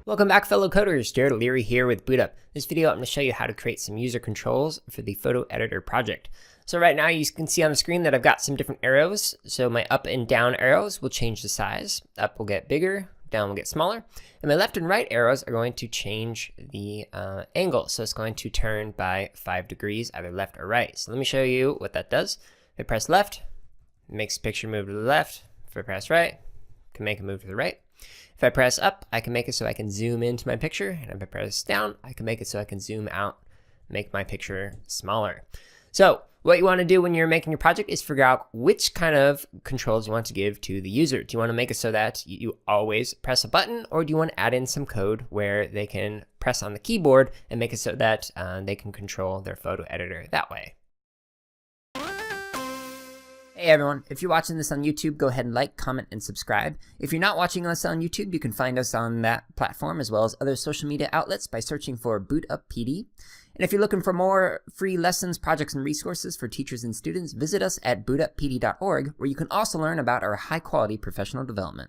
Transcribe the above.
Welcome back, fellow coders. Jared Leary here with BootUp. This video I'm going to show you how to create some user controls for the photo editor project. So right now you can see on the screen that I've got some different arrows. So my up and down arrows will change the size. Up will get bigger, down will get smaller. And my left and right arrows are going to change the angle. So it's going to turn by 5 degrees, either left or right. So let me show you what that does. If I press left, it makes the picture move to the left. If I press right, I can make it move to the right. If I press up, I can make it so I can zoom into my picture. And if I press down, I can make it so I can zoom out, make my picture smaller. So what you want to do when you're making your project is figure out which kind of controls you want to give to the user. Do you want to make it so that you always press a button, or do you want to add in some code where they can press on the keyboard and make it so that they can control their photo editor that way? Hey everyone, if you're watching this on YouTube, go ahead and like, comment, and subscribe. If you're not watching us on YouTube, you can find us on that platform as well as other social media outlets by searching for BootUp PD. And if you're looking for more free lessons, projects, and resources for teachers and students, visit us at bootuppd.org, where you can also learn about our high-quality professional development.